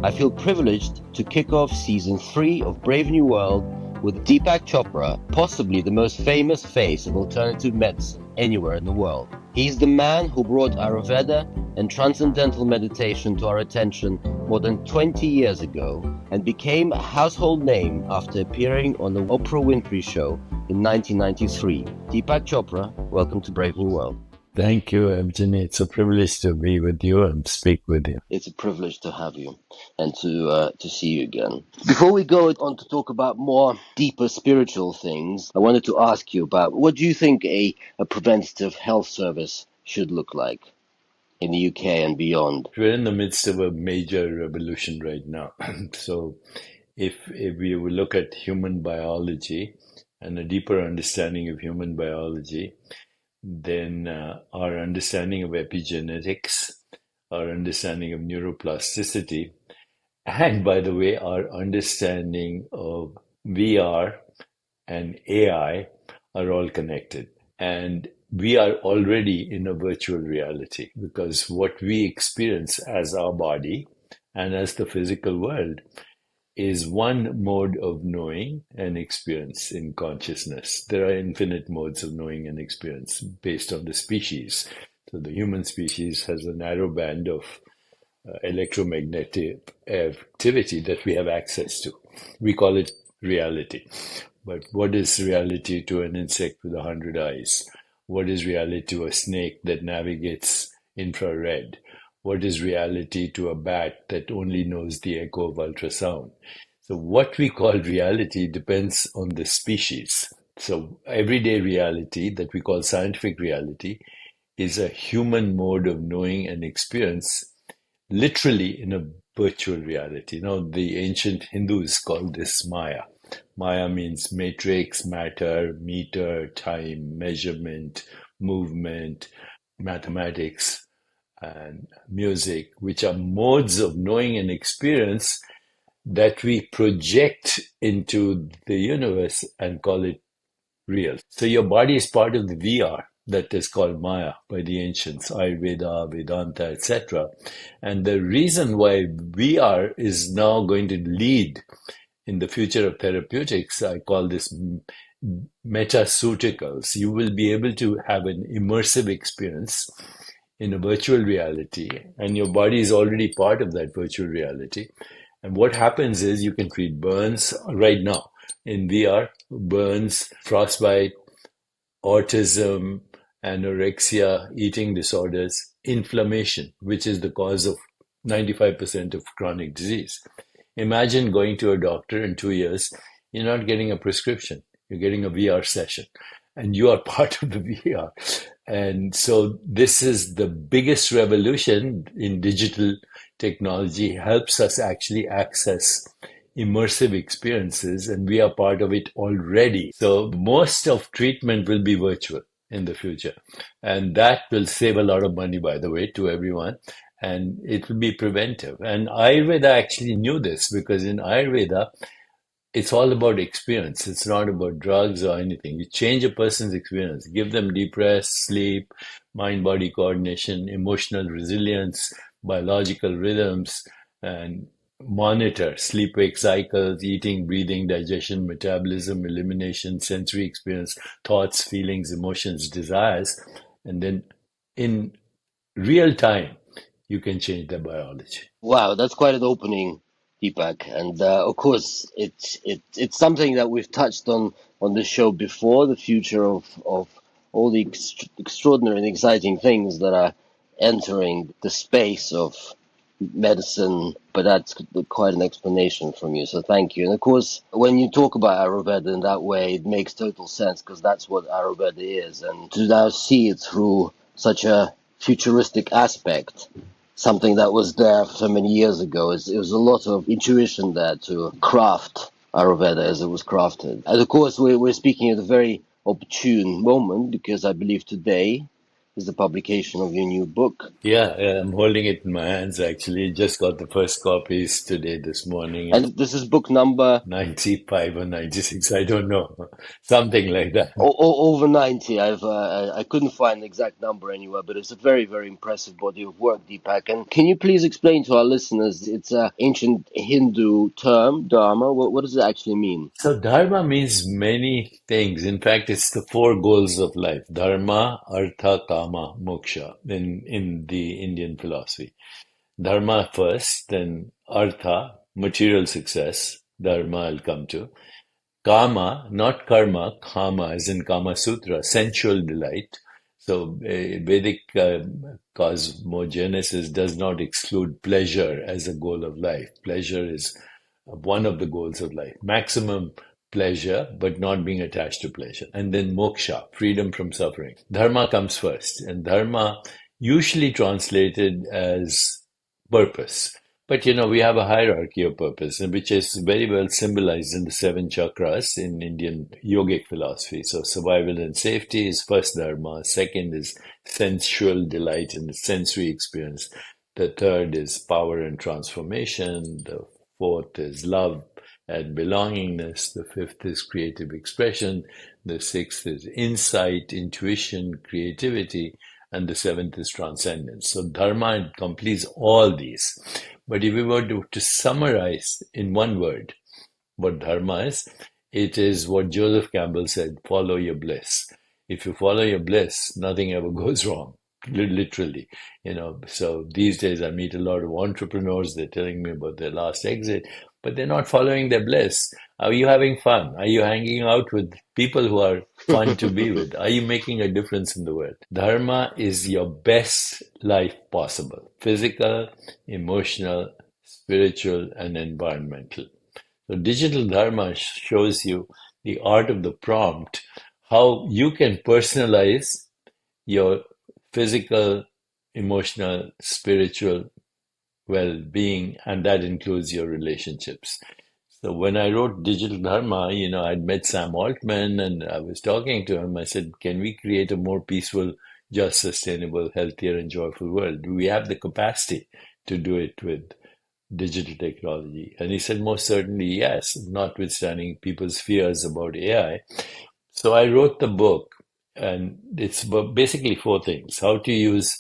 I feel privileged to kick off season 3 of Brave New World with Deepak Chopra, possibly the most famous face of alternative medicine anywhere in the world. He's the man who brought Ayurveda and transcendental meditation to our attention more than 20 years ago and became a household name after appearing on the Oprah Winfrey Show in 1993. Deepak Chopra, welcome to Brave New World. Thank you, Evgeny. It's a privilege to be with you and speak with you. It's a privilege to have you and to see you again. Before we go on to talk about more deeper spiritual things, I wanted to ask you about what do you think a preventative health service should look like in the UK and beyond? We're in the midst of a major revolution right now. So if we will look at human biology and a deeper understanding of human biology, then our understanding of epigenetics, our understanding of neuroplasticity, and by the way, our understanding of VR and AI are all connected. And we are already in a virtual reality because what we experience as our body and as the physical world is one mode of knowing and experience in consciousness. There are infinite modes of knowing and experience based on the species. So the human species has a narrow band of electromagnetic activity that we have access to. We call it reality. But what is reality to an insect with 100 eyes? What is reality to a snake that navigates infrared? What is reality to a bat that only knows the echo of ultrasound? So what we call reality depends on the species. So everyday reality that we call scientific reality is a human mode of knowing and experience, literally in a virtual reality. Now, the ancient Hindus called this Maya. Maya means matrix, matter, meter, time, measurement, movement, mathematics, and music, which are modes of knowing and experience that we project into the universe and call it real. So your body is part of the VR that is called Maya by the ancients, Ayurveda, Vedanta, etc. And the reason why VR is now going to lead in the future of therapeutics, I call this metaceuticals. You will be able to have an immersive experience in a virtual reality, and your body is already part of that virtual reality. And what happens is you can treat burns right now in VR, burns, frostbite, autism, anorexia, eating disorders, inflammation, which is the cause of 95% of chronic disease. Imagine going to a doctor in 2 years, you're not getting a prescription, you're getting a VR session, and you are part of the VR. And so this is the biggest revolution in digital technology, helps us actually access immersive experiences, and we are part of it already. So most of treatment will be virtual in the future. And that will save a lot of money, by the way, to everyone. And it will be preventive. And Ayurveda actually knew this because in Ayurveda, it's all about experience. It's not about drugs or anything. You change a person's experience, give them deep rest, sleep, mind-body coordination, emotional resilience, biological rhythms, and monitor sleep-wake cycles, eating, breathing, digestion, metabolism, elimination, sensory experience, thoughts, feelings, emotions, desires. And then in real time, you can change their biology. Wow, that's quite an opening, Deepak. And of course, it's something that we've touched on the show before, the future of all the extraordinary and exciting things that are entering the space of medicine, but that's quite an explanation from you, so thank you. And of course, when you talk about Ayurveda in that way, it makes total sense because that's what Ayurveda is, and to now see it through such a futuristic aspect, something that was there so many years ago, it was a lot of intuition there to craft Ayurveda as it was crafted. And of course, we're speaking at a very opportune moment because I believe today is the publication of your new book. Yeah, I'm holding it in my hands actually. Just got the first copies today, this morning. And this is book number 95 or 96, I don't know. Something like that. over 90. I couldn't find the exact number anywhere, but it's a very, very impressive body of work, Deepak. And can you please explain to our listeners, it's an ancient Hindu term, dharma. What does it actually mean? So dharma means many things. In fact, it's the four goals of life. Dharma, artha, kama, moksha in the Indian philosophy. Dharma first, then artha, material success. Dharma I'll come to. Kama, not karma, kama as in Kama Sutra, sensual delight. So Vedic cosmogenesis does not exclude pleasure as a goal of life. Pleasure is one of the goals of life. Maximum pleasure, but not being attached to pleasure. And then moksha, freedom from suffering. Dharma comes first, and dharma usually translated as purpose. But we have a hierarchy of purpose, which is very well symbolized in the seven chakras in Indian yogic philosophy. So, survival and safety is first dharma. Second is sensual delight in the sensory experience. The third is power and transformation. The fourth is love and belongingness. The fifth is creative expression. The sixth is insight, intuition, creativity. And the seventh is transcendence. So, dharma completes all these. But if we were to summarize in one word what dharma is, it is what Joseph Campbell said, follow your bliss. If you follow your bliss, nothing ever goes wrong, literally. So these days I meet a lot of entrepreneurs, they're telling me about their last exit, but they're not following their bliss. Are you having fun? Are you hanging out with people who are fun to be with? Are you making a difference in the world? Dharma is your best life possible, physical, emotional, spiritual, and environmental. So digital dharma shows you the art of the prompt, how you can personalize your physical, emotional, spiritual well-being, and that includes your relationships. So when I wrote Digital Dharma, I'd met Sam Altman and I was talking to him. I said, can we create a more peaceful, just, sustainable, healthier, and joyful world? Do we have the capacity to do it with digital technology? And he said, most certainly yes, notwithstanding people's fears about AI. So I wrote the book, and it's basically four things. How to use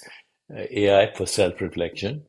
AI for self-reflection.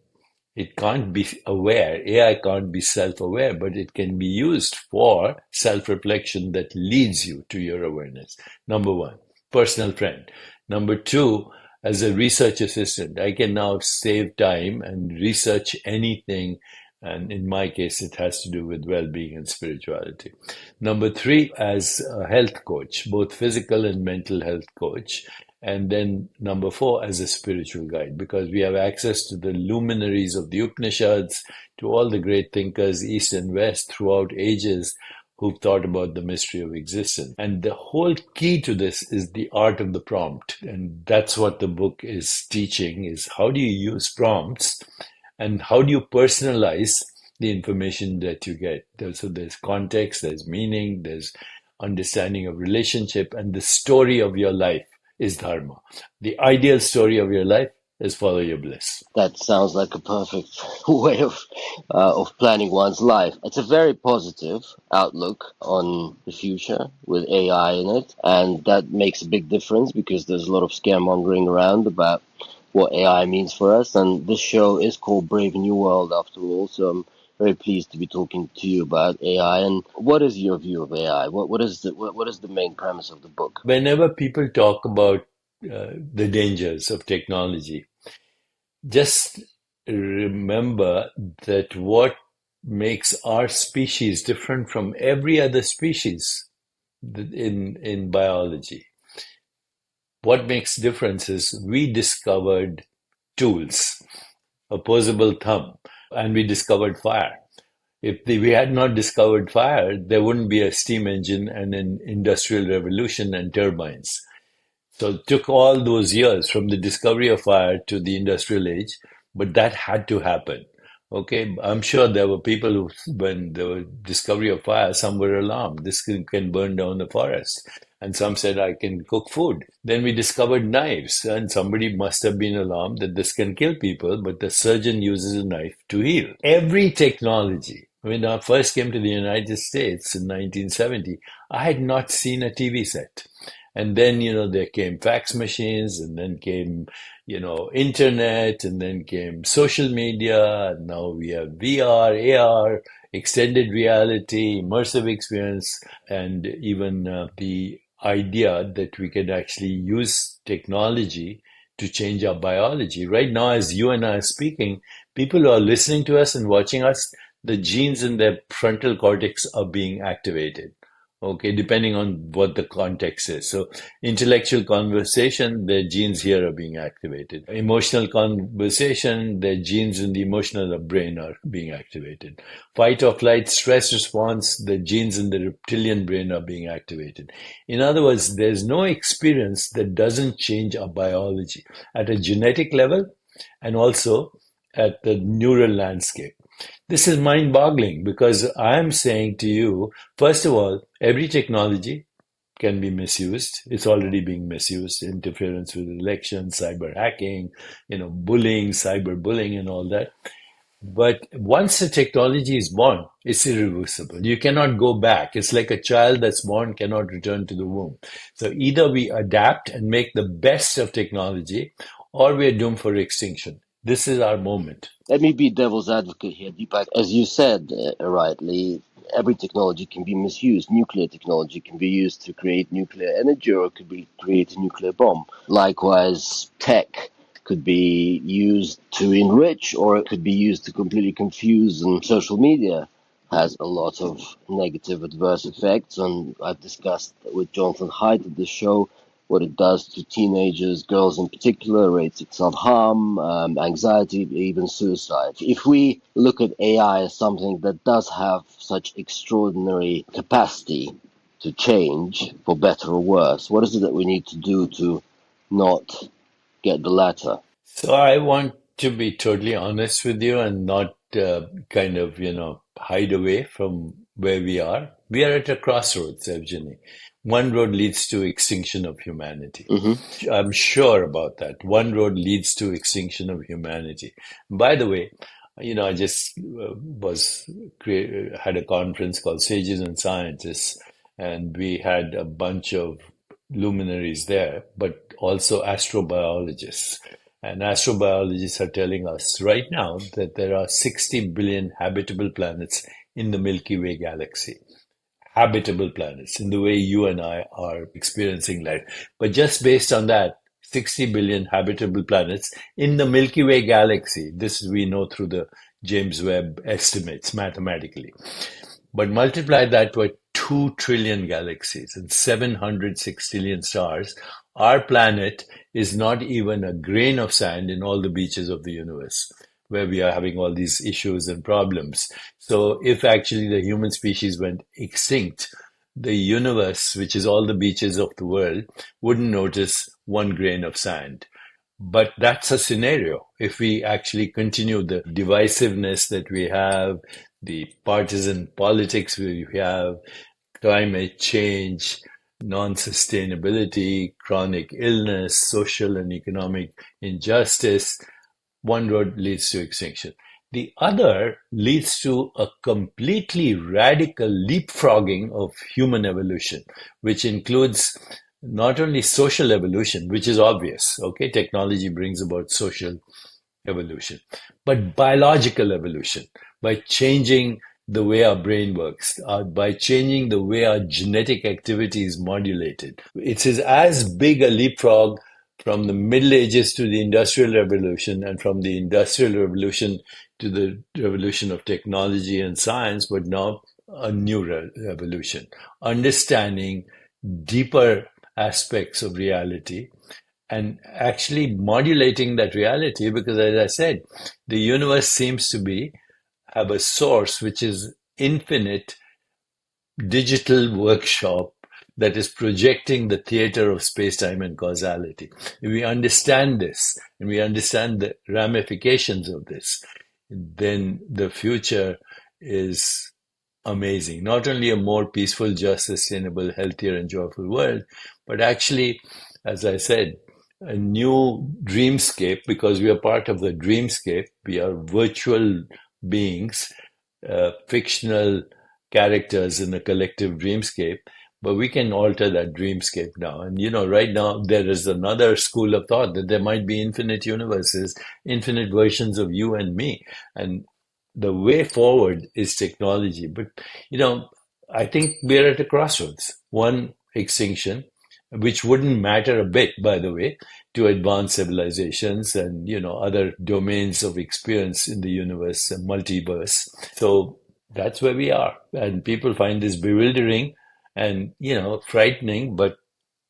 It can't be aware. AI can't be self-aware, but it can be used for self-reflection that leads you to your awareness. Number one, personal friend. Number two, as a research assistant, I can now save time and research anything. And in my case, it has to do with well-being and spirituality. Number three, as a health coach, both physical and mental health coach. And then number four, as a spiritual guide, because we have access to the luminaries of the Upanishads, to all the great thinkers, East and West, throughout ages, who've thought about the mystery of existence. And the whole key to this is the art of the prompt. And that's what the book is teaching, is how do you use prompts and how do you personalize the information that you get. So there's context, there's meaning, there's understanding of relationship, and the story of your life is dharma. The ideal story of your life is follow your bliss. That sounds like a perfect way of planning one's life. It's a very positive outlook on the future with AI in it, and that makes a big difference because there's a lot of scaremongering around about what AI means for us. And this show is called Brave New World after all, so I'm very pleased to be talking to you about AI. And what is your view of AI? What is the main premise of the book? Whenever people talk about the dangers of technology, just remember that what makes our species different from every other species in biology, what makes difference is we discovered tools, opposable thumb, and we discovered fire. If we had not discovered fire, there wouldn't be a steam engine and an industrial revolution and turbines. So it took all those years from the discovery of fire to the industrial age, but that had to happen. Okay, I'm sure there were people who, when the discovery of fire, some were alarmed. This can burn down the forest. And some said, I can cook food. Then we discovered knives, and somebody must have been alarmed that this can kill people, but the surgeon uses a knife to heal. Every technology. When I first came to the United States in 1970, I had not seen a TV set. And then, there came fax machines, and then came internet, and then came social media. And now we have VR, AR, extended reality, immersive experience, and even the idea that we can actually use technology to change our biology. Right now, as you and I are speaking, people who are listening to us and watching us, the genes in their frontal cortex are being activated. Okay, depending on what the context is. So, intellectual conversation, their genes here are being activated. Emotional conversation, their genes in the emotional brain are being activated. Fight or flight, stress response, the genes in the reptilian brain are being activated. In other words, there's no experience that doesn't change our biology at a genetic level and also at the neural landscape. This is mind boggling because I'm saying to you, first of all, every technology can be misused. It's already being misused. Interference with elections, cyber hacking, bullying, cyber bullying, and all that. But once the technology is born, it's irreversible. You cannot go back. It's like a child that's born cannot return to the womb. So either we adapt and make the best of technology, or we are doomed for extinction. This is our moment. Let me be devil's advocate here, Deepak. As you said rightly, every technology can be misused. Nuclear technology can be used to create nuclear energy, or it could be create a nuclear bomb. Likewise, tech could be used to enrich, or it could be used to completely confuse. And social media has a lot of negative adverse effects. And I've discussed with Jonathan Haidt at the show what it does to teenagers, girls in particular, rates of self-harm, anxiety, even suicide. If we look at AI as something that does have such extraordinary capacity to change for better or worse, what is it that we need to do to not get the latter? So I want to be totally honest with you and not kind of, hide away from where we are. We are at a crossroads, Evgeny. One road leads to extinction of humanity. Mm-hmm. I'm sure about that. One road leads to extinction of humanity. By the way, I just had a conference called Sages and Scientists, and we had a bunch of luminaries there, but also astrobiologists. And astrobiologists are telling us right now that there are 60 billion habitable planets in the Milky Way galaxy. Habitable planets in the way you and I are experiencing life. But just based on that, 60 billion habitable planets in the Milky Way galaxy. This we know through the James Webb estimates mathematically. But multiply that by 2 trillion galaxies and 700 sextillion stars. Our planet is not even a grain of sand in all the beaches of the universe, where we are having all these issues and problems. So, if actually the human species went extinct, the universe, which is all the beaches of the world, wouldn't notice one grain of sand. But that's a scenario. If we actually continue the divisiveness that we have, the partisan politics we have, climate change, non-sustainability, chronic illness, social and economic injustice, one road leads to extinction. The other leads to a completely radical leapfrogging of human evolution, which includes not only social evolution, which is obvious, okay, technology brings about social evolution, but biological evolution by changing the way our brain works, by changing the way our genetic activity is modulated. It is as big a leapfrog from the Middle Ages to the Industrial Revolution and from the Industrial Revolution to the revolution of technology and science, but now a new revolution. Understanding deeper aspects of reality and actually modulating that reality because as I said, the universe seems to be have a source which is infinite digital workshop that is projecting the theater of space-time and causality. If we understand this and we understand the ramifications of this, then the future is amazing. Not only a more peaceful, just, sustainable, healthier, and joyful world, but actually, as I said, a new dreamscape because we are part of the dreamscape. We are virtual beings, fictional characters in a collective dreamscape, but we can alter that dreamscape now. And right now there is another school of thought that there might be infinite universes, infinite versions of you and me. And the way forward is technology. But, you know, I think we're at a crossroads. One, extinction, which wouldn't matter a bit, by the way, to advanced civilizations and, other domains of experience in the universe, multiverse. So that's where we are. And people find this bewildering and, frightening, but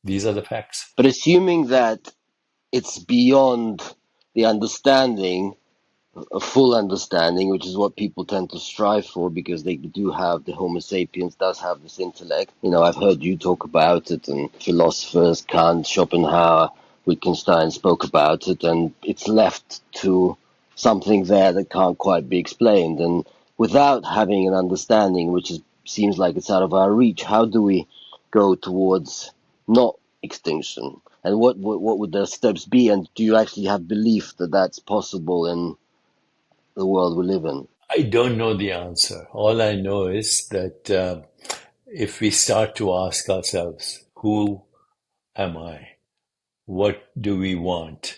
these are the facts. But assuming that it's beyond the understanding, a full understanding, which is what people tend to strive for because they do have the Homo sapiens does have this intellect. I've heard you talk about it, and philosophers, Kant, Schopenhauer, Wittgenstein spoke about it, and it's left to something there that can't quite be explained. And without having an understanding, which seems like it's out of our reach, how do we go towards not extinction? And what would the steps be? And do you actually have belief that that's possible in the world we live in? I don't know the answer. All I know is that if we start to ask ourselves, who am I? What do we want?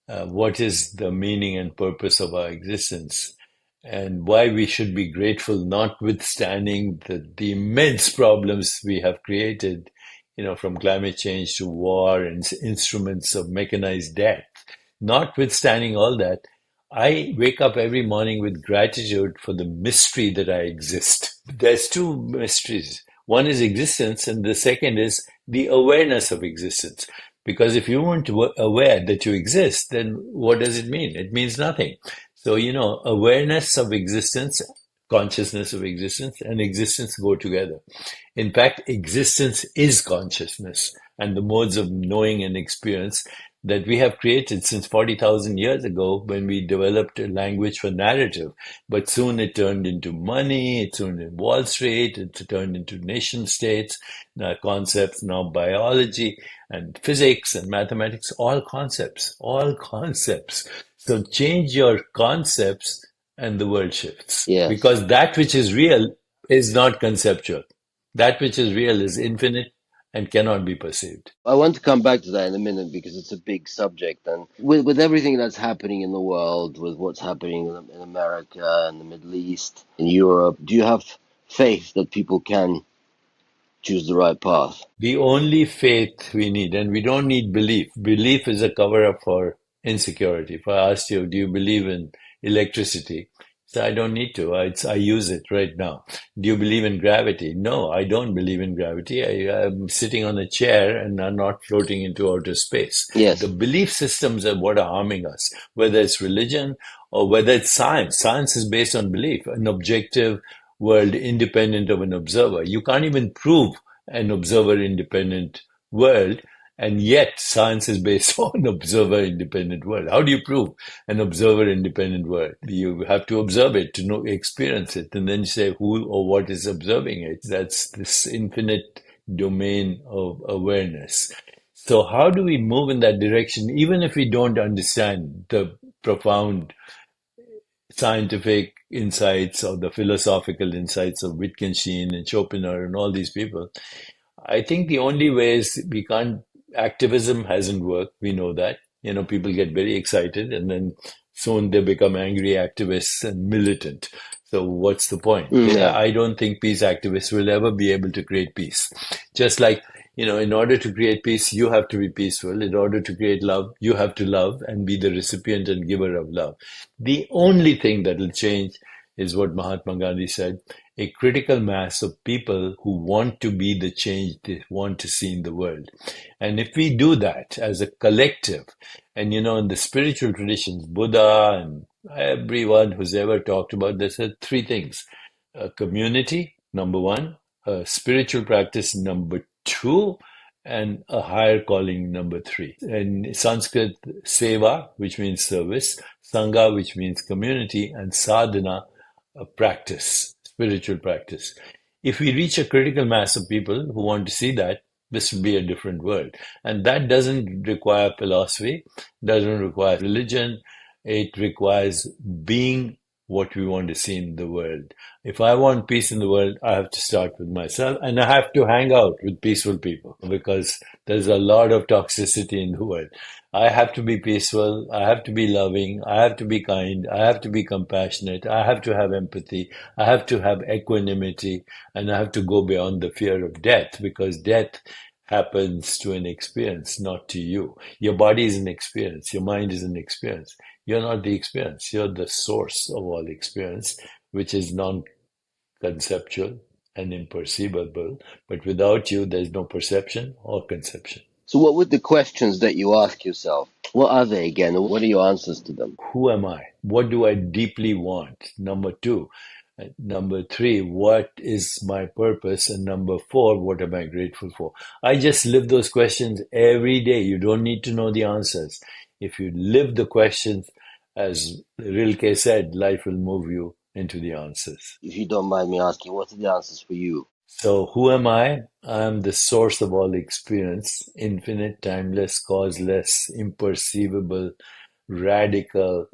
What is the meaning and purpose of our existence? And why we should be grateful, notwithstanding the immense problems we have created, from climate change to war and instruments of mechanized death. Notwithstanding all that, I wake up every morning with gratitude for the mystery that I exist. There's two mysteries. One is existence, and the second is the awareness of existence. Because if you weren't aware that you exist, then what does it mean? It means nothing. So, awareness of existence, consciousness of existence, and existence go together. In fact, existence is consciousness and the modes of knowing and experience that we have created since 40,000 years ago when we developed a language for narrative. But soon it turned into money, it turned into Wall Street, it turned into nation states, concepts, now biology and physics and mathematics, all concepts, all concepts. So change your concepts and the world shifts. Yes. Because that which is real is not conceptual. That which is real is infinite and cannot be perceived. I want to come back to that in a minute because it's a big subject. And with everything that's happening in the world, with what's happening in America and the Middle East, in Europe, do you have faith that people can choose the right path? The only faith we need, and we don't need belief. Belief is a cover up for insecurity. If I asked you, do you believe in electricity? So I don't need to. I use it right now. Do you believe in gravity? No, I don't believe in gravity. I'm sitting on a chair and I'm not floating into outer space. Yes. The belief systems are what are harming us, whether it's religion or whether it's science. Science is based on belief, an objective world independent of an observer. You can't even prove an observer independent world, and yet science is based on observer independent world. How do you prove an observer independent world? You have to observe it to know, experience it, and then you say who or what is observing it. That's this infinite domain of awareness. So how do we move in that direction, even if we don't understand the profound scientific insights or the philosophical insights of Wittgenstein and Schopenhauer and all these people? I think the only way is we can't, activism hasn't worked. We know that. People get very excited and then soon they become angry activists and militant. So what's the point? Yeah. I don't think peace activists will ever be able to create peace. Just like, in order to create peace, you have to be peaceful. In order to create love, you have to love and be the recipient and giver of love. The only thing that will change is what Mahatma Gandhi said, a critical mass of people who want to be the change they want to see in the world. And if we do that as a collective, and in the spiritual traditions, Buddha and everyone who's ever talked about this, said three things: a community, number one, a spiritual practice, number two, and a higher calling, number three. In Sanskrit, seva, which means service, sangha, which means community, and sadhana, a practice, spiritual practice. If we reach a critical mass of people who want to see that, this would be a different world. And that doesn't require philosophy, doesn't require religion. It requires being what we want to see in the world. If I want peace in the world, I have to start with myself and I have to hang out with peaceful people because there's a lot of toxicity in the world. I have to be peaceful. I have to be loving. I have to be kind. I have to be compassionate. I have to have empathy. I have to have equanimity and I have to go beyond the fear of death because death happens to an experience, not to you. Your body is an experience. Your mind is an experience. You're not the experience. You're the source of all experience, which is non-conceptual and imperceivable. But without you, there's no perception or conception. So what would the questions that you ask yourself? What are they again? And what are your answers to them? Who am I? What do I deeply want? Number two. Number three, what is my purpose? And number four, what am I grateful for? I just live those questions every day. You don't need to know the answers. If you live the questions, as Rilke said, life will move you into the answers. If you don't mind me asking, what are the answers for you? So, who am I? I am the source of all experience, infinite, timeless, causeless, imperceivable, radical,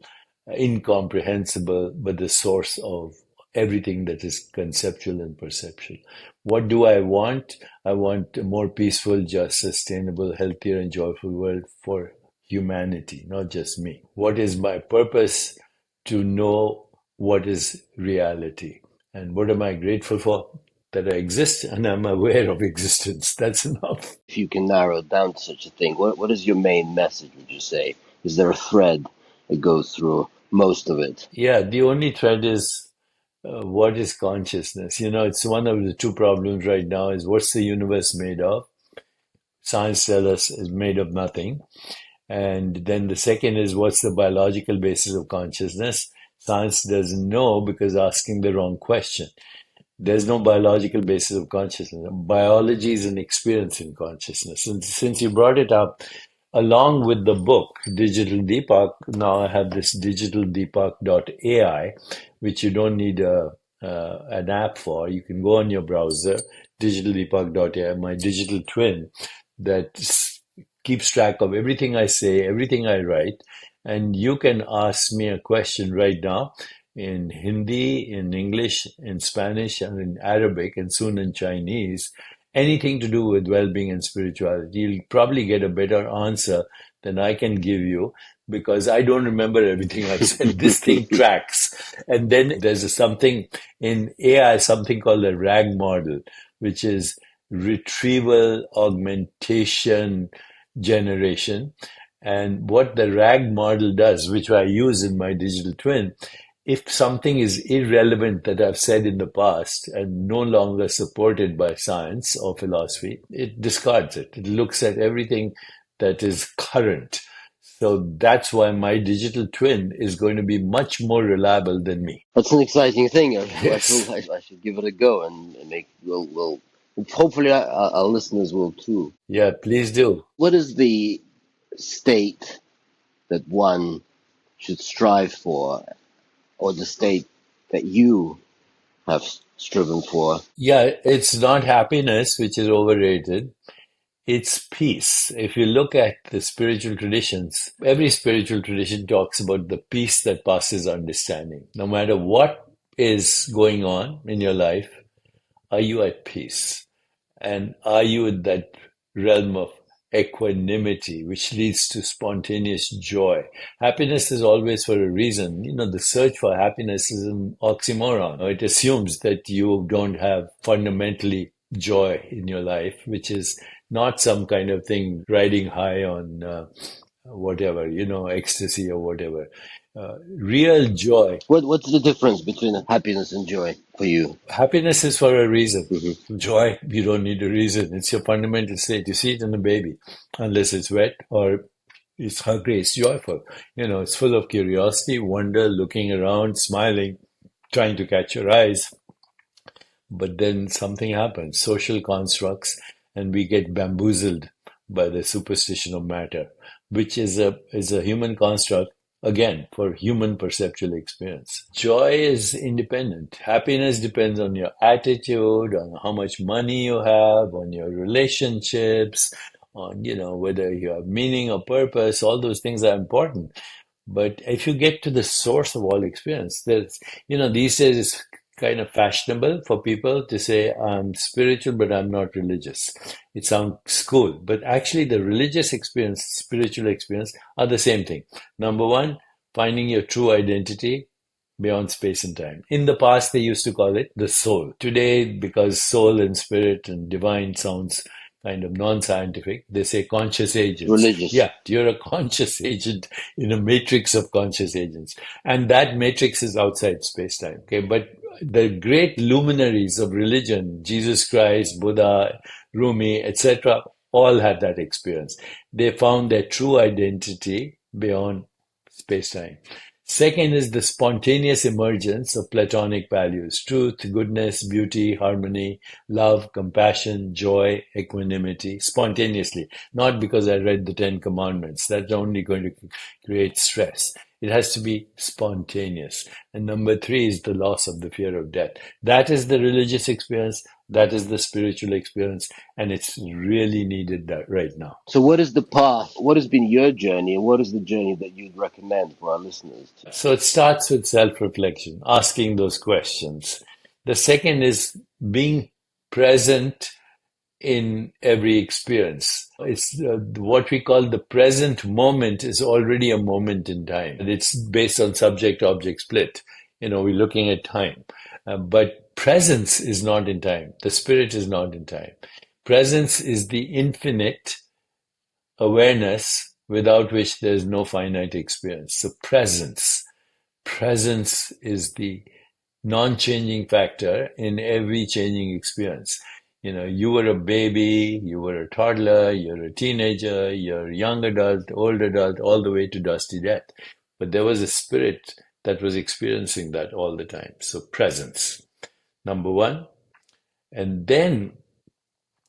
incomprehensible, but the source of everything that is conceptual and perceptual. What do I want? I want a more peaceful, just, sustainable, healthier, and joyful world for humanity, not just me. What is my purpose? To know what is reality. And what am I grateful for? That I exist and I'm aware of existence. That's enough. If you can narrow it down to such a thing, what is your main message, would you say? Is there a thread that goes through most of it? Yeah, the only thread is what is consciousness? You know, it's one of the two problems right now is what's the universe made of? Science tells us it's made of nothing. And then the second is what's the biological basis of consciousness? Science doesn't know because asking the wrong question. There's no biological basis of consciousness. Biology is an experience in consciousness. And since you brought it up, along with the book, Digital Deepak, now I have this digitaldeepak.ai, which you don't need an app for. You can go on your browser, digitaldeepak.ai, my digital twin that keeps track of everything I say, everything I write. And you can ask me a question right now in Hindi, in English, in Spanish, and in Arabic, and soon in Chinese, anything to do with well-being and spirituality. You'll probably get a better answer than I can give you because I don't remember everything I said. This thing tracks. And then there's something in AI, something called a RAG model, which is retrieval augmentation generation. And what the RAG model does, which I use in my digital twin, if something is irrelevant that I've said in the past and no longer supported by science or philosophy, it discards it. It looks at everything that is current. So that's why my digital twin is going to be much more reliable than me. That's an exciting thing. Yes. I should give it a go and make. We'll hopefully our listeners will too. Yeah, please do. What is the state that one should strive for, or the state that you have striven for? Yeah, it's not happiness, which is overrated. It's peace. If you look at the spiritual traditions, every spiritual tradition talks about the peace that passes understanding. No matter what is going on in your life, are you at peace? And are you in that realm of equanimity, which leads to spontaneous joy? Happiness is always for a reason. You know, the search for happiness is an oxymoron. It assumes that you don't have fundamentally joy in your life, which is not some kind of thing riding high on whatever, you know, ecstasy or whatever. Real joy. What's the difference between happiness and joy for you? Happiness is for a reason. Mm-hmm. Joy, you don't need a reason. It's your fundamental state. You see it in a baby, unless it's wet or it's hungry, it's joyful. You know, it's full of curiosity, wonder, looking around, smiling, trying to catch your eyes. But then something happens, social constructs, and we get bamboozled by the superstition of matter, which is a human construct, again, for human perceptual experience. Joy is independent. Happiness depends on your attitude, on how much money you have, on your relationships, on, whether you have meaning or purpose. All those things are important. But if you get to the source of all experience, these days it's kind of fashionable for people to say, I'm spiritual, but I'm not religious. It sounds cool. But actually, the religious experience, spiritual experience are the same thing. Number one, finding your true identity beyond space and time. In the past, they used to call it the soul. Today, because soul and spirit and divine sounds kind of non-scientific, they say conscious agents. Religious. Yeah, you're a conscious agent in a matrix of conscious agents. And that matrix is outside space-time. Okay, but the great luminaries of religion, Jesus Christ, Buddha, Rumi, etc., all had that experience. They found their true identity beyond space-time. Second is the spontaneous emergence of Platonic values: truth, goodness, beauty, harmony, love, compassion, joy, equanimity, spontaneously. Not because I read the Ten Commandments. That's only going to create stress. It has to be spontaneous. And number three is the loss of the fear of death. That is the religious experience. That is the spiritual experience. And it's really needed that right now. So, what is the path? What has been your journey, and what is the journey that you'd recommend for our listeners? So it starts with self-reflection, asking those questions. The second is being present in every experience. It's what we call the present moment is already a moment in time. It's based on subject-object split. We're looking at time. But presence is not in time. The spirit is not in time. Presence is the infinite awareness without which there's no finite experience. So presence is the non-changing factor in every changing experience. You were a baby, you were a toddler, you're a teenager, you're a young adult, old adult, all the way to dusty death. But there was a spirit that was experiencing that all the time. So presence, number one. And then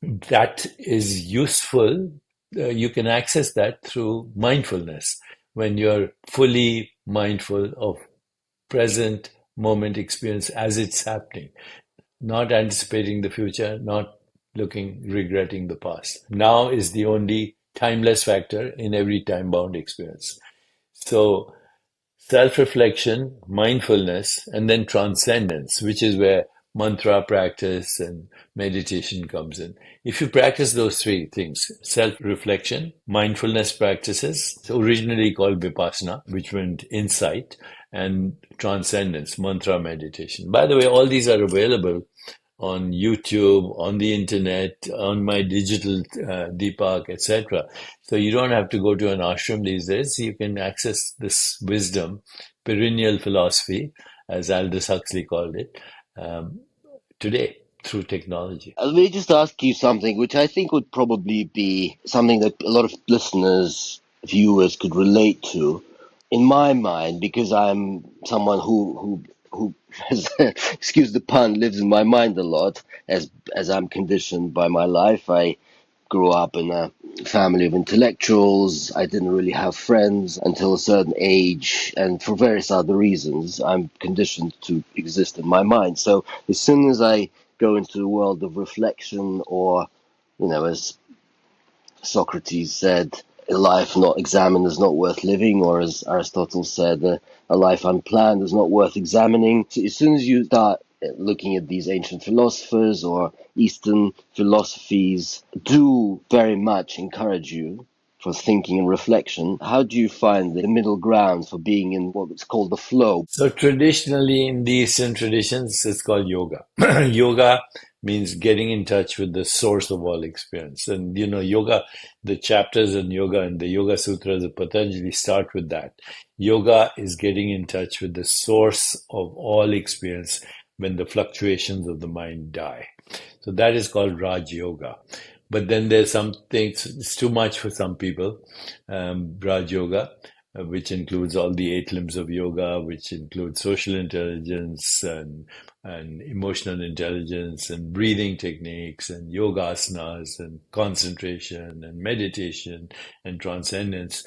that is useful. You can access that through mindfulness when you're fully mindful of present moment experience as it's happening, not anticipating the future, not regretting the past. Now is the only timeless factor in every time-bound experience. So self-reflection, mindfulness, and then transcendence, which is where mantra practice and meditation comes in. If you practice those three things, self-reflection, mindfulness practices, originally called vipassana, which meant insight, and transcendence, mantra meditation. By the way, all these are available on YouTube, on the internet, on my digital Deepak, etc. So you don't have to go to an ashram these days. You can access this wisdom, perennial philosophy, as Aldous Huxley called it, today through technology. Let me just ask you something, which I think would probably be something that a lot of listeners, viewers could relate to. In my mind, because I'm someone who has, excuse the pun, lives in my mind a lot, as I'm conditioned by my life. I grew up in a family of intellectuals. I didn't really have friends until a certain age, and for various other reasons, I'm conditioned to exist in my mind. So as soon as I go into the world of reflection, or, as Socrates said, a life not examined is not worth living, or as Aristotle said, a life unplanned is not worth examining. So as soon as you start looking at these ancient philosophers or Eastern philosophies, do very much encourage you for thinking and reflection. How do you find the middle ground for being in what's called the flow? So traditionally in the Eastern traditions, it's called yoga. Yoga means getting in touch with the source of all experience. And, yoga, the chapters in yoga and the Yoga Sutras of Patanjali start with that. Yoga is getting in touch with the source of all experience when the fluctuations of the mind die. So that is called Raj Yoga. But then there's some things, it's too much for some people, Raj Yoga. which includes all the eight limbs of yoga, which includes social intelligence and emotional intelligence and breathing techniques and yoga asanas and concentration and meditation and transcendence.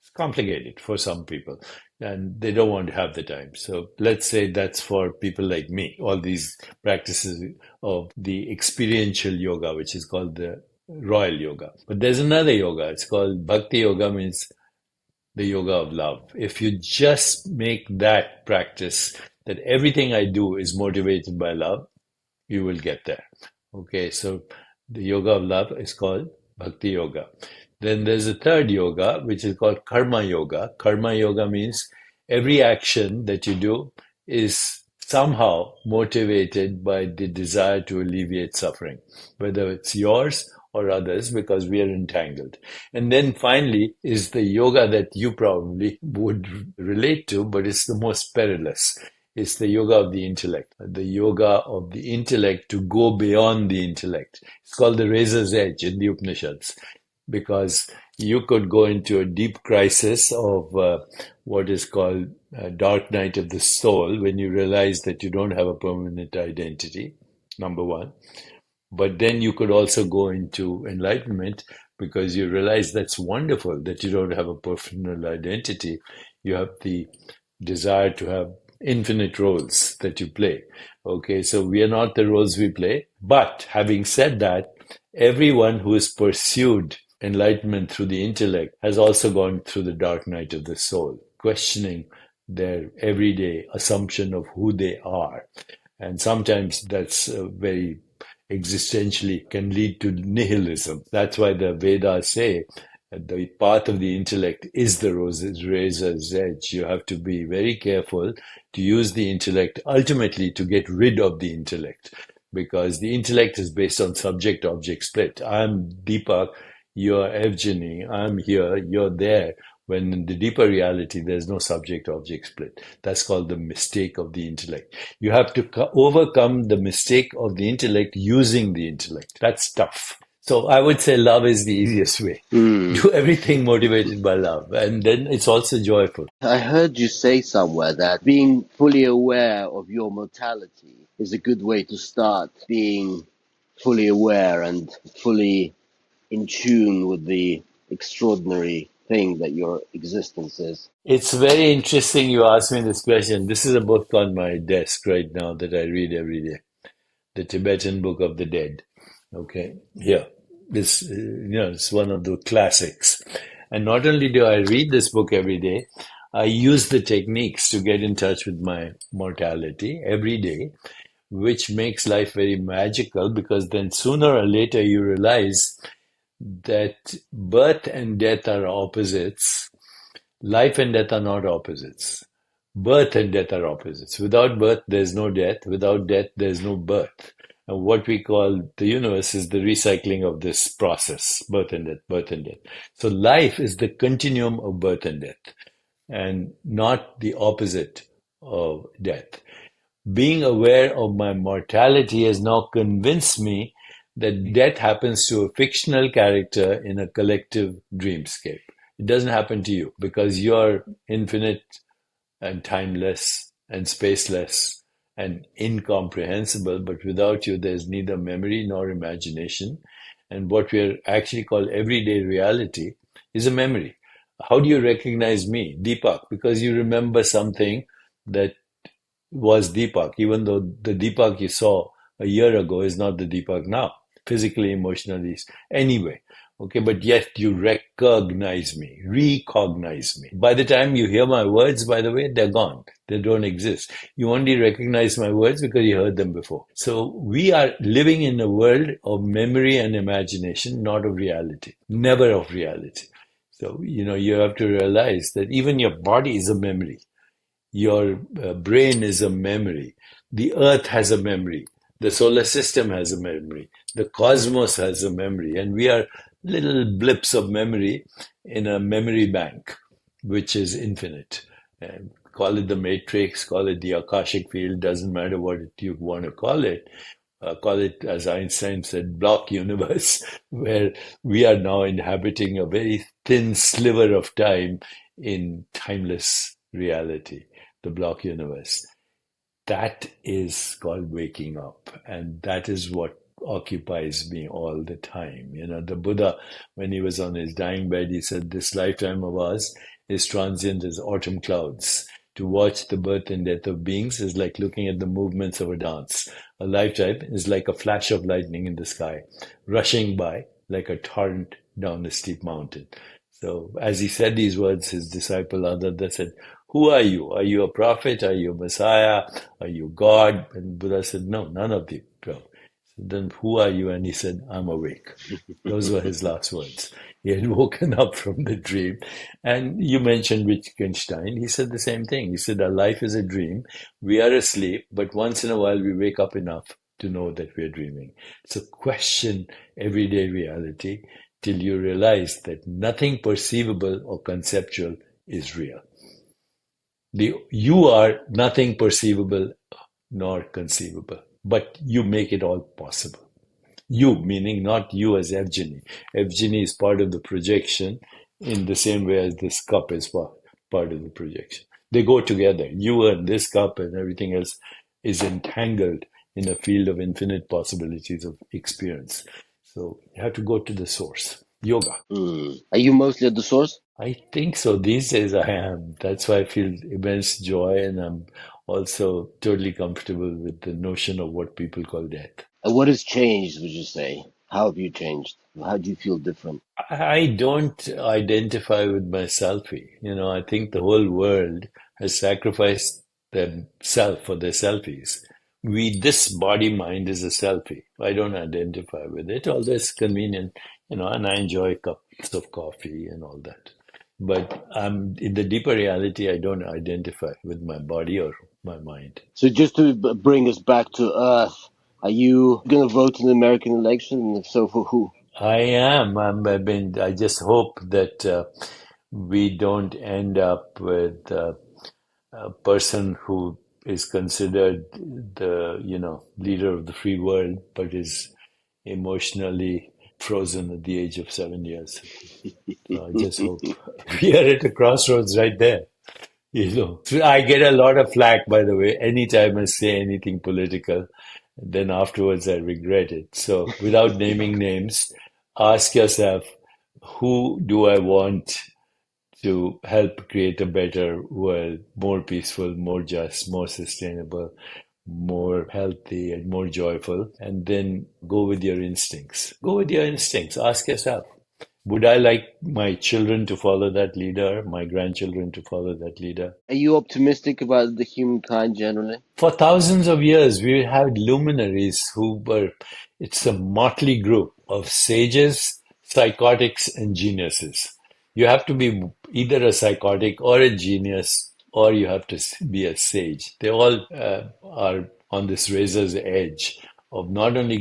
It's complicated for some people and they don't want to have the time. So let's say that's for people like me, all these practices of the experiential yoga, which is called the royal yoga. But there's another yoga. It's called bhakti yoga, means the yoga of love. If you just make that practice, that everything I do is motivated by love, you will get there. Okay, so the yoga of love is called bhakti yoga. Then there's a third yoga, which is called karma yoga. Karma yoga means every action that you do is somehow motivated by the desire to alleviate suffering, whether it's yours or others, because we are entangled. And then finally is the yoga that you probably would relate to, but it's the most perilous. It's the yoga of the intellect, the yoga of the intellect to go beyond the intellect. It's called the razor's edge in the Upanishads, because you could go into a deep crisis of what is called dark night of the soul when you realize that you don't have a permanent identity, number one. But then you could also go into enlightenment because you realize that's wonderful that you don't have a personal identity. You have the desire to have infinite roles that you play. Okay, so we are not the roles we play. But having said that, everyone who has pursued enlightenment through the intellect has also gone through the dark night of the soul, questioning their everyday assumption of who they are. And sometimes that's very existentially can lead to nihilism. That's why the Vedas say the path of the intellect is the razor's edge. You have to be very careful to use the intellect ultimately to get rid of the intellect, because the intellect is based on subject-object split. I'm Deepak, you're Evgeny, I'm here, you're there. When in the deeper reality, there's no subject-object split. That's called the mistake of the intellect. You have to overcome the mistake of the intellect using the intellect. That's tough. So I would say love is the easiest way. Do everything motivated by love. And then it's also joyful. I heard you say somewhere that being fully aware of your mortality is a good way to start being fully aware and fully in tune with the extraordinary thing that your existence is. It's very interesting you asked me this question. This is a book on my desk right now that I read every day, the Tibetan Book of the Dead. Okay, here. This, it's one of the classics. And not only do I read this book every day, I use the techniques to get in touch with my mortality every day, which makes life very magical, because then sooner or later you realize that birth and death are opposites. Life and death are not opposites. Birth and death are opposites. Without birth, there's no death. Without death, there's no birth. And what we call the universe is the recycling of this process, birth and death, birth and death. So life is the continuum of birth and death, and not the opposite of death. Being aware of my mortality has now convinced me that death happens to a fictional character in a collective dreamscape. It doesn't happen to you because you're infinite and timeless and spaceless and incomprehensible, but without you, there's neither memory nor imagination. And what we actually call everyday reality is a memory. How do you recognize me, Deepak? Because you remember something that was Deepak, even though the Deepak you saw a year ago is not the Deepak now, physically, emotionally, anyway. Okay, but yet you recognize me. By the time you hear my words, by the way, they're gone. They don't exist. You only recognize my words because you heard them before. So we are living in a world of memory and imagination, not of reality, never of reality. So, you have to realize that even your body is a memory. Your brain is a memory. The earth has a memory. The solar system has a memory. The cosmos has a memory. And we are little blips of memory in a memory bank, which is infinite. And call it the matrix, call it the Akashic field, doesn't matter what you want to call it. call it, as Einstein said, block universe, where we are now inhabiting a very thin sliver of time in timeless reality, the block universe. That is called waking up, and that is what occupies me all the time. You know, the Buddha, when he was on his dying bed, he said, "This lifetime of ours is transient as autumn clouds. To watch the birth and death of beings is like looking at the movements of a dance. A lifetime is like a flash of lightning in the sky, rushing by like a torrent down a steep mountain." So, as he said these words, his disciple Adada said, "Who are you? Are you a prophet? Are you a Messiah? Are you God?" And Buddha said, "No, none of the above." So then who are you? And he said, "I'm awake." Those were his last words. He had woken up from the dream. And you mentioned Wittgenstein. He said the same thing. He said, "Our life is a dream. We are asleep, but once in a while we wake up enough to know that we are dreaming." So question everyday reality till you realize that nothing perceivable or conceptual is real. You are nothing perceivable nor conceivable, but you make it all possible. You, meaning not you as Evgeny. Evgeny is part of the projection in the same way as this cup is part of the projection. They go together. You and this cup and everything else is entangled in a field of infinite possibilities of experience. So you have to go to the source. Yoga. Are you mostly at the source? I think so. These days I am. That's why I feel immense joy, and I'm also totally comfortable with the notion of what people call death. And what has changed, would you say? How have you changed? How do you feel different? I don't identify with my selfie. You know, I think the whole world has sacrificed themselves for their selfies. This body mind is a selfie. I don't identify with it, although it's convenient, you know, and I enjoy cups of coffee and all that. But in the deeper reality, I don't identify with my body or my mind. So just to bring us back to Earth, are you going to vote in the American election? And if so, for who? I am. I just hope that we don't end up with a person who is considered the, leader of the free world, but is emotionally frozen at the age of 7 years. So I just hope we are at a crossroads right there. So I get a lot of flack, by the way, anytime I say anything political. Then afterwards, I regret it. So without naming names, ask yourself, who do I want to help create a better world, more peaceful, more just, more sustainable, more healthy, and more joyful? And then go with your instincts. Go with your instincts. Ask yourself, would I like my children to follow that leader, my grandchildren to follow that leader? Are you optimistic about the humankind generally? For thousands of years, we had luminaries it's a motley group of sages, psychotics, and geniuses. You have to be either a psychotic or a genius, or you have to be a sage. They all are on this razor's edge of not only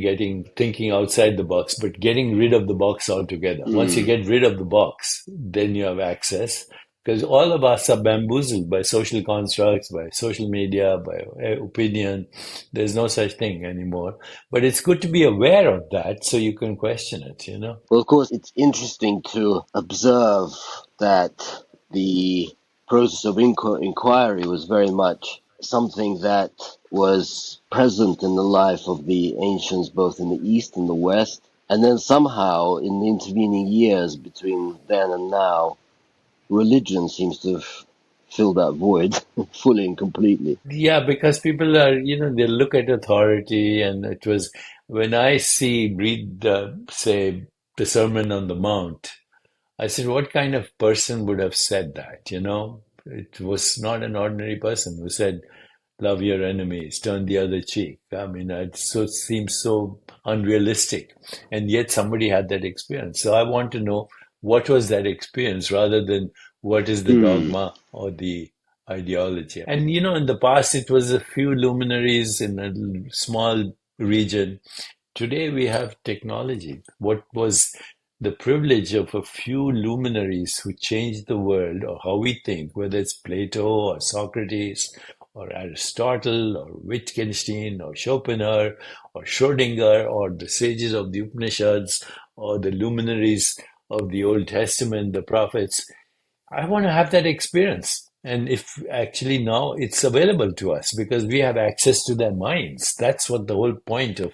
thinking outside the box, but getting rid of the box altogether. Once you Mm. get rid of the box, then you have access, because all of us are bamboozled by social constructs, by social media, by opinion. There's no such thing anymore. But it's good to be aware of that so you can question it, you know? Well, of course, it's interesting to observe that the process of inquiry was very much something that was present in the life of the ancients, both in the East and the West. And then somehow, in the intervening years between then and now, religion seems to have filled that void fully and completely. Yeah, because people are, they look at authority, and it was when I read say, the Sermon on the Mount, I said, what kind of person would have said that, It was not an ordinary person who said, love your enemies, turn the other cheek. I mean, it seems so unrealistic. And yet somebody had that experience. So I want to know what was that experience rather than what is the Hmm. dogma or the ideology. And, in the past, it was a few luminaries in a small region. Today we have technology. What was the privilege of a few luminaries who changed the world or how we think, whether it's Plato or Socrates or Aristotle or Wittgenstein or Schopenhauer or Schrödinger or the sages of the Upanishads or the luminaries of the Old Testament, the prophets. I want to have that experience. And if actually now it's available to us because we have access to their minds. That's what the whole point of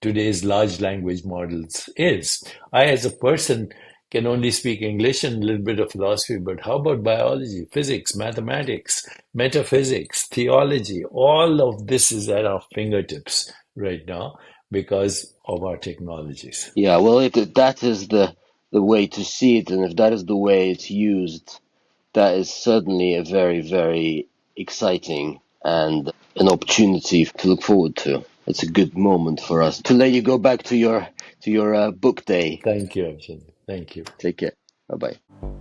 today's large language models is. I, as a person, can only speak English and a little bit of philosophy, but how about biology, physics, mathematics, metaphysics, theology? All of this is at our fingertips right now because of our technologies. Yeah, well, if that is the way to see it, and if that is the way it's used, that is certainly a very, very exciting and an opportunity to look forward to. It's a good moment for us to let you go back to your book day. Thank you, Abhishek. Thank you. Take care. Bye bye.